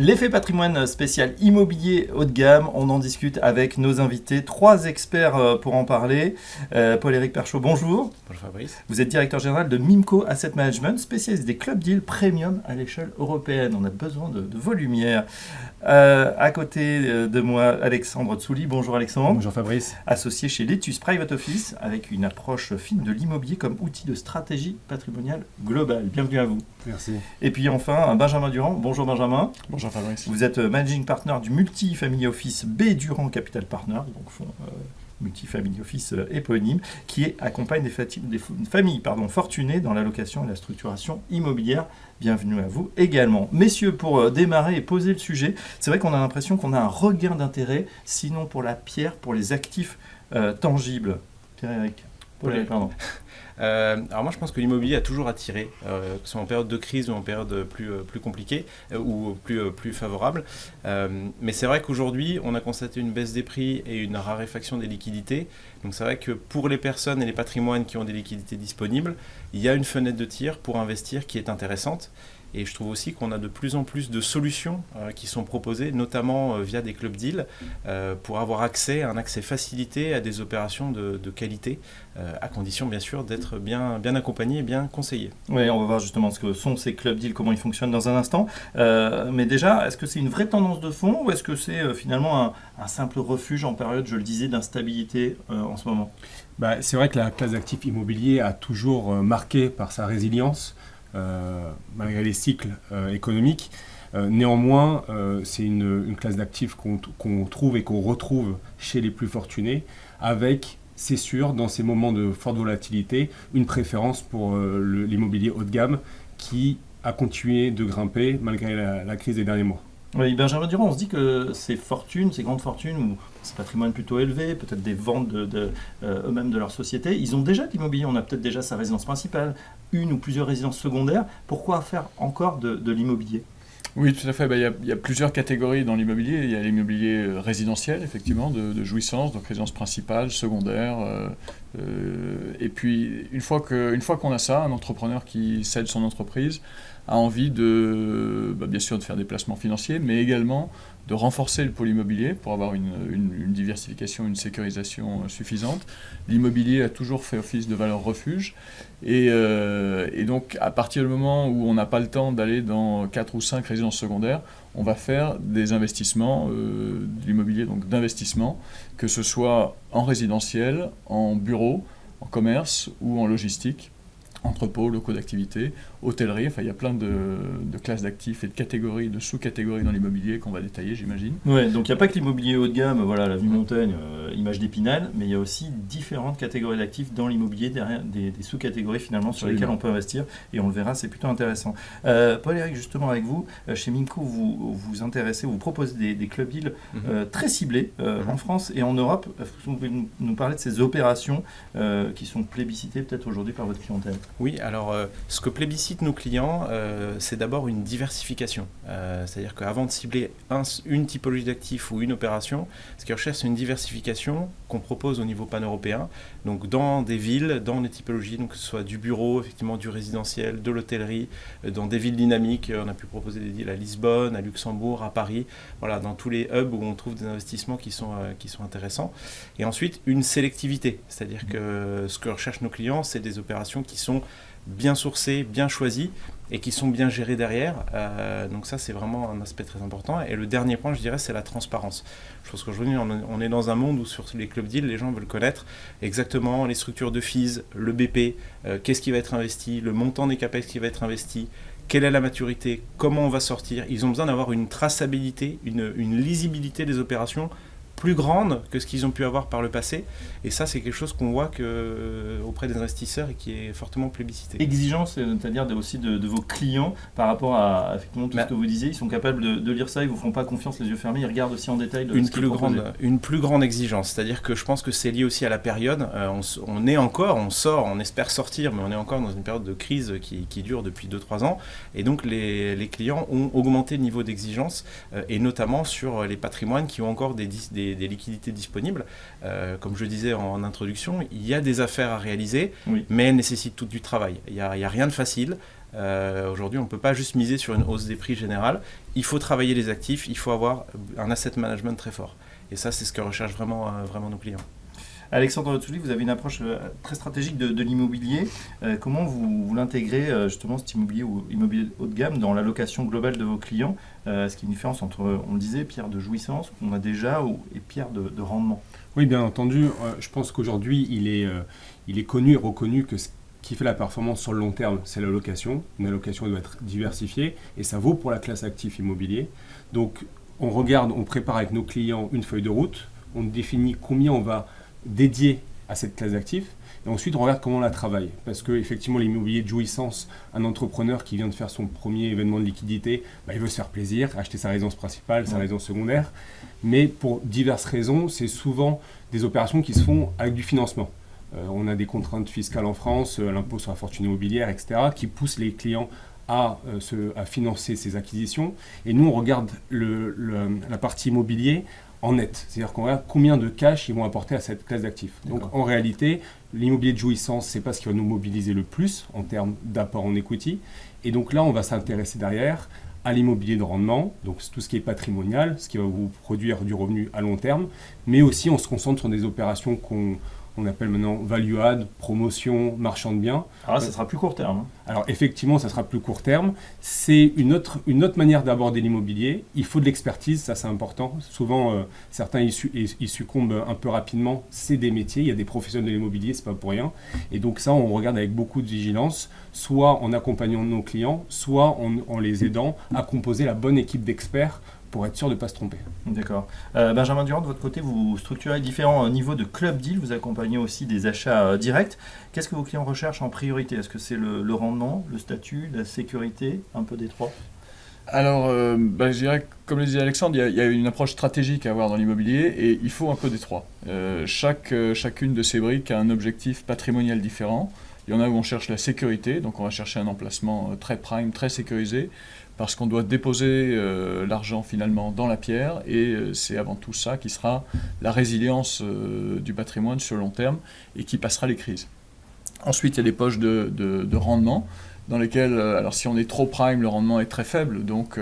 L'effet patrimoine spécial immobilier haut de gamme, on en discute avec nos invités, 3 experts pour en parler. Paul-Éric Perchaud, bonjour. Bonjour Fabrice. Vous êtes directeur général de Mimco Asset Management, spécialiste des clubs deals premium à l'échelle européenne. On a besoin de vos lumières. À côté de moi, Alexandre Tsouli. Bonjour Alexandre. Bonjour Fabrice. Associé chez Letus Private Office, avec une approche fine de l'immobilier comme outil de stratégie patrimoniale globale. Bienvenue à vous. Merci. Et puis enfin, Benjamin Durand. Bonjour Benjamin. Bonjour Fabrice. Vous êtes managing partner du Multi-Family Office B Durand Capital Partners, donc fonds Multi-Family Office éponyme, qui accompagne des familles fortunées dans l'allocation et la structuration immobilière. Bienvenue à vous également. Messieurs, pour démarrer et poser le sujet, c'est vrai qu'on a l'impression qu'on a un regain d'intérêt, sinon pour la pierre, pour les actifs tangibles. Pierre-Éric. Paul-Éric, pardon. Alors moi je pense que l'immobilier a toujours attiré, que ce soit en période de crise ou en période plus compliquée ou plus favorable. Mais c'est vrai qu'aujourd'hui on a constaté une baisse des prix et une raréfaction des liquidités. Donc c'est vrai que pour les personnes et les patrimoines qui ont des liquidités disponibles, il y a une fenêtre de tir pour investir qui est intéressante. Et je trouve aussi qu'on a de plus en plus de solutions qui sont proposées, notamment via des clubs deals, pour avoir un accès facilité à des opérations de qualité, à condition bien sûr d'être bien accompagné et bien conseillé. Oui, on va voir justement ce que sont ces clubs deals, comment ils fonctionnent dans un instant. Mais déjà, est-ce que c'est une vraie tendance de fond ou est-ce que c'est finalement un simple refuge en période, je le disais, d'instabilité en ce moment ? C'est vrai que la classe d'actifs immobiliers a toujours marqué par sa résilience, malgré les cycles économiques. Néanmoins, c'est une classe d'actifs qu'on trouve et qu'on retrouve chez les plus fortunés, avec, c'est sûr, dans ces moments de forte volatilité, une préférence pour l'immobilier haut de gamme qui a continué de grimper malgré la crise des derniers mois. Oui, Benjamin Durand, on se dit que ces fortunes, ces grandes fortunes, ou ces patrimoines plutôt élevés, peut-être des ventes eux-mêmes de leur société, ils ont déjà de l'immobilier, on a peut-être déjà sa résidence principale, une ou plusieurs résidences secondaires. Pourquoi faire encore de l'immobilier ? Oui, tout à fait. Il y a plusieurs catégories dans l'immobilier. Il y a l'immobilier résidentiel, effectivement, de jouissance, donc résidence principale, secondaire. Et puis, une fois qu'on a ça, un entrepreneur qui cède son entreprise a envie bien sûr de faire des placements financiers, mais également de renforcer le pôle immobilier pour avoir une diversification, une sécurisation suffisante. L'immobilier a toujours fait office de valeur refuge. Et donc, à partir du moment où on n'a pas le temps d'aller dans 4 ou 5 résidences secondaires, on va faire des investissements, de l'immobilier donc d'investissement, que ce soit en résidentiel, en bureau, en commerce ou en logistique. Entrepôts, locaux d'activité, hôtellerie, enfin il y a plein de classes d'actifs et de catégories, de sous-catégories dans l'immobilier qu'on va détailler, j'imagine. Oui, donc il n'y a pas que l'immobilier haut de gamme, voilà, la vue montagne, image d'Épinal, mais il y a aussi différentes catégories d'actifs dans l'immobilier, derrière des sous-catégories finalement sur lesquelles on peut investir, et on le verra, c'est plutôt intéressant. Paul-Éric, justement avec vous, chez Mimco, vous intéressez, vous proposez des clubs deals très ciblés en France et en Europe. Est-ce que vous pouvez nous parler de ces opérations qui sont plébiscitées peut-être aujourd'hui par votre clientèle ? Oui, alors ce que plébiscitent nos clients, c'est d'abord une diversification. C'est-à-dire qu'avant de cibler une typologie d'actifs ou une opération, ce qu'ils recherchent, c'est une diversification qu'on propose au niveau pan-européen, donc dans des villes, dans des typologies, donc que ce soit du bureau, effectivement du résidentiel, de l'hôtellerie, dans des villes dynamiques. On a pu proposer des deals à Lisbonne, à Luxembourg, à Paris, voilà, dans tous les hubs où on trouve des investissements qui sont intéressants. Et ensuite, une sélectivité, c'est-à-dire que ce que recherchent nos clients, c'est des opérations qui sont bien sourcées, bien choisies et qui sont bien gérées derrière. Donc ça, c'est vraiment un aspect très important. Et le dernier point, je dirais, c'est la transparence. Je pense qu'aujourd'hui, on est dans un monde où sur les clubs deals, les gens veulent connaître exactement les structures de fees, le BP, qu'est-ce qui va être investi, le montant des capex qui va être investi, quelle est la maturité, comment on va sortir. Ils ont besoin d'avoir une traçabilité, une lisibilité des opérations plus grande que ce qu'ils ont pu avoir par le passé. Et ça, c'est quelque chose qu'on voit auprès des investisseurs et qui est fortement plébiscité. Exigence, c'est-à-dire aussi de vos clients par rapport à effectivement, tout ce que vous disiez. Ils sont capables de lire ça, ils ne vous font pas confiance les yeux fermés, ils regardent aussi en détail une plus grande exigence. C'est-à-dire que je pense que c'est lié aussi à la période. On sort, on espère sortir, mais on est encore dans une période de crise qui dure depuis 2-3 ans. Et donc, les clients ont augmenté le niveau d'exigence, et notamment sur les patrimoines qui ont encore des des liquidités disponibles. Comme je disais en introduction, il y a des affaires à réaliser, mais elles nécessitent tout du travail. Il n'y a rien de facile. Aujourd'hui, on ne peut pas juste miser sur une hausse des prix générale. Il faut travailler les actifs, il faut avoir un asset management très fort. Et ça, c'est ce que recherchent vraiment nos clients. Alexandre Rotsouli, vous avez une approche très stratégique de l'immobilier. Comment vous l'intégrez justement cet immobilier ou immobilier haut de gamme dans l'allocation globale de vos clients? Est-ce qu'il y a une différence entre, on le disait, pierre de jouissance qu'on a déjà et pierre de rendement? Oui, bien entendu. Je pense qu'aujourd'hui, il est connu et reconnu que ce qui fait la performance sur le long terme, c'est l'allocation. Une allocation doit être diversifiée et ça vaut pour la classe actif immobilier. Donc, on prépare avec nos clients une feuille de route, on définit combien on va dédié à cette classe d'actifs et ensuite on regarde comment on la travaille parce que effectivement l'immobilier de jouissance, un entrepreneur qui vient de faire son premier événement de liquidité, il veut se faire plaisir, acheter sa résidence principale, sa résidence secondaire, mais pour diverses raisons c'est souvent des opérations qui se font avec du financement. On a des contraintes fiscales en France, l'impôt sur la fortune immobilière, etc., qui poussent les clients à financer ces acquisitions. Et nous, on regarde la partie immobilier en net. C'est-à-dire qu'on regarde combien de cash ils vont apporter à cette classe d'actifs. Donc en réalité, l'immobilier de jouissance, ce n'est pas ce qui va nous mobiliser le plus en termes d'apport en equity. Et donc là, on va s'intéresser derrière à l'immobilier de rendement, donc tout ce qui est patrimonial, ce qui va vous produire du revenu à long terme, mais aussi on se concentre sur des opérations qu'on appelle maintenant value add, promotion, marchand de biens. Alors là, ça sera plus court terme. Alors effectivement, ça sera plus court terme. C'est une autre manière d'aborder l'immobilier. Il faut de l'expertise, ça c'est important. Souvent, certains ils succombent un peu rapidement. C'est des métiers, il y a des professionnels de l'immobilier, c'est pas pour rien. Et donc ça, on regarde avec beaucoup de vigilance, soit en accompagnant nos clients, soit en les aidant à composer la bonne équipe d'experts pour être sûr de ne pas se tromper. D'accord. Benjamin Durand, de votre côté, vous structurez différents niveaux de club deal, vous accompagnez aussi des achats directs. Qu'est-ce que vos clients recherchent en priorité? Est-ce que c'est le rendement, le statut, la sécurité, un peu des trois? Alors, je dirais, comme le disait Alexandre, il y a une approche stratégique à avoir dans l'immobilier et il faut un peu des trois. Chacune de ces briques a un objectif patrimonial différent. Il y en a où on cherche la sécurité, donc on va chercher un emplacement très prime, très sécurisé, parce qu'on doit déposer l'argent finalement dans la pierre, et c'est avant tout ça qui sera la résilience du patrimoine sur le long terme et qui passera les crises. Ensuite, il y a des poches de rendement, dans lesquelles, alors si on est trop prime, le rendement est très faible, donc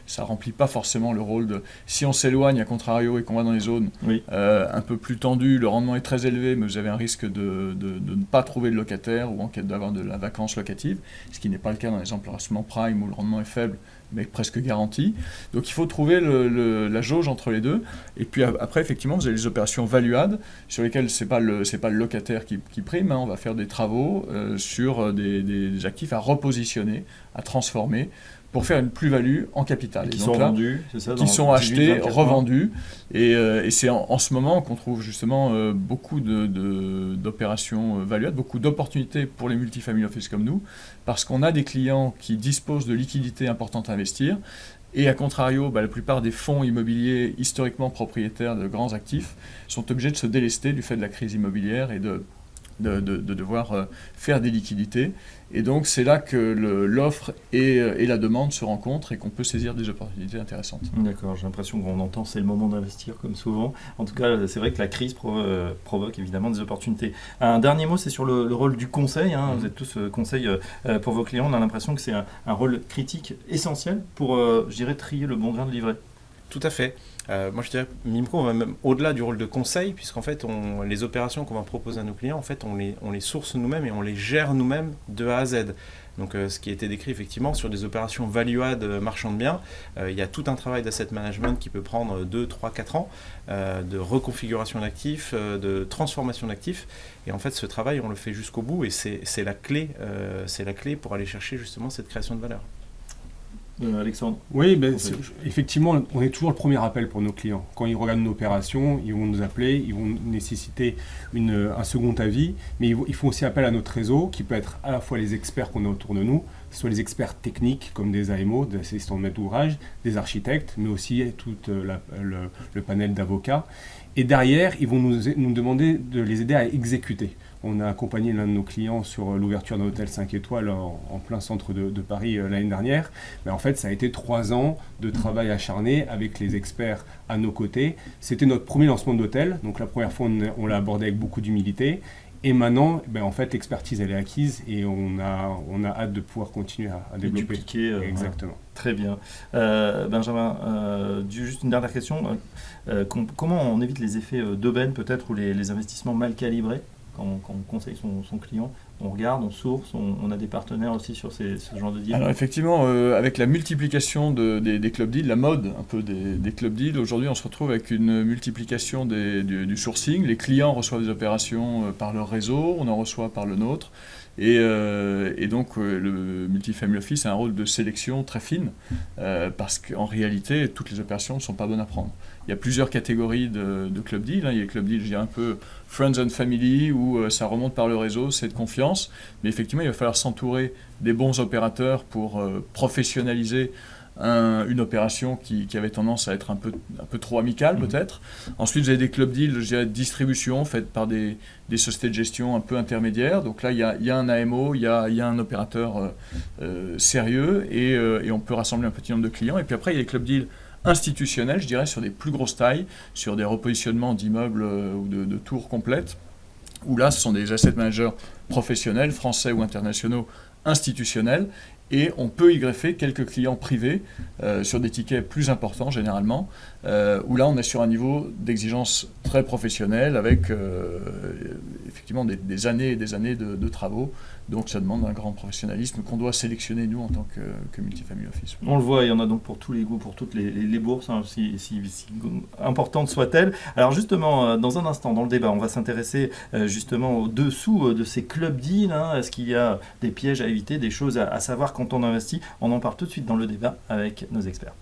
ça remplit pas forcément le rôle de... Si on s'éloigne, à contrario, et qu'on va dans les zones un peu plus tendues, le rendement est très élevé, mais vous avez un risque de ne pas trouver de locataire ou en cas d'avoir de la vacance locative, ce qui n'est pas le cas dans les emplacements prime où le rendement est faible, mais presque garanti. Donc il faut trouver la jauge entre les deux. Et puis après, effectivement, vous avez les opérations value add, sur lesquelles c'est pas le locataire qui prime, on va faire des travaux sur des actifs à repositionner, à transformer, pour faire une plus-value en capital. Qui sont vendus, c'est ça? Qui sont achetés, revendus. Et c'est en ce moment qu'on trouve justement beaucoup d'opérations value add, beaucoup d'opportunités pour les multifamily office comme nous, parce qu'on a des clients qui disposent de liquidités importantes à investir. Et à contrario, la plupart des fonds immobiliers historiquement propriétaires de grands actifs sont obligés de se délester du fait de la crise immobilière et de devoir faire des liquidités. Et donc c'est là que l'offre et la demande se rencontrent et qu'on peut saisir des opportunités intéressantes. D'accord, j'ai l'impression qu'on entend c'est le moment d'investir comme souvent. En tout cas, c'est vrai que la crise provoque évidemment des opportunités. Un dernier mot, c'est sur le rôle du conseil. Vous êtes tous conseil pour vos clients. On a l'impression que c'est un rôle critique essentiel pour, je dirais, trier le bon grain de livret. Tout à fait. Moi, je dirais Mimco, on va même au-delà du rôle de conseil, puisqu'en fait, les opérations qu'on va proposer à nos clients, en fait, on les source nous-mêmes et on les gère nous-mêmes de A à Z. Donc, ce qui a été décrit effectivement sur des opérations value-add marchand de biens, il y a tout un travail d'asset management qui peut prendre 2, 3, 4 ans, de reconfiguration d'actifs, de transformation d'actifs. Et en fait, ce travail, on le fait jusqu'au bout et c'est la clé pour aller chercher justement cette création de valeur. Alexandre? Oui, effectivement, on est toujours le premier appel pour nos clients. Quand ils regardent une opération, ils vont nous appeler, ils vont nécessiter un second avis, mais ils font aussi appel à notre réseau, qui peut être à la fois les experts qu'on a autour de nous, soit les experts techniques comme des AMO, des assistants de maître d'ouvrage, des architectes, mais aussi tout le panel d'avocats. Et derrière, ils vont nous demander de les aider à exécuter. On a accompagné l'un de nos clients sur l'ouverture d'un hôtel 5 étoiles en plein centre de Paris l'année dernière. Mais en fait, ça a été 3 ans de travail acharné avec les experts à nos côtés. C'était notre premier lancement d'hôtel, donc la première fois on l'a abordé avec beaucoup d'humilité. Et maintenant, en fait, l'expertise elle est acquise et on a hâte de pouvoir continuer à développer. Dupliquer, exactement. Très bien. Benjamin, juste une dernière question. Comment on évite les effets d'aubaine peut-être ou les investissements mal calibrés quand on conseille son client? On regarde, on source, on a des partenaires aussi sur ce genre de deal. Alors effectivement, avec la multiplication des club deals, la mode un peu des club deals, aujourd'hui on se retrouve avec une multiplication du sourcing. Les clients reçoivent des opérations par leur réseau, on en reçoit par le nôtre. Et donc le multifamily office a un rôle de sélection très fine parce qu'en réalité, toutes les opérations ne sont pas bonnes à prendre. Il y a plusieurs catégories de club deals. Il y a les club deals, je dirais un peu friends and family, où ça remonte par le réseau, c'est de confiance. Mais effectivement, il va falloir s'entourer des bons opérateurs pour professionnaliser une opération qui avait tendance à être un peu trop amicale peut-être. Ensuite, vous avez des club deals, je dirais, de distribution faites par des sociétés de gestion un peu intermédiaires. Donc là, il y a un AMO, il y a un opérateur sérieux et on peut rassembler un petit nombre de clients. Et puis après, il y a les club deals institutionnels, je dirais, sur des plus grosses tailles, sur des repositionnements d'immeubles ou de tours complètes, où là, ce sont des asset managers professionnels, français ou internationaux, institutionnels, et on peut y greffer quelques clients privés sur des tickets plus importants généralement, où là on est sur un niveau d'exigence très professionnel avec effectivement des années et des années de travaux. Donc ça demande un grand professionnalisme qu'on doit sélectionner nous en tant que multifamily office. On le voit, il y en a donc pour tous les goûts, pour toutes les bourses, hein, si importantes soient-elles. Alors justement, dans un instant, dans le débat, on va s'intéresser justement au dessous de ces club deals. Hein. Est-ce qu'il y a des pièges à éviter, des choses à savoir quand on investit? On en parle tout de suite dans le débat avec nos experts.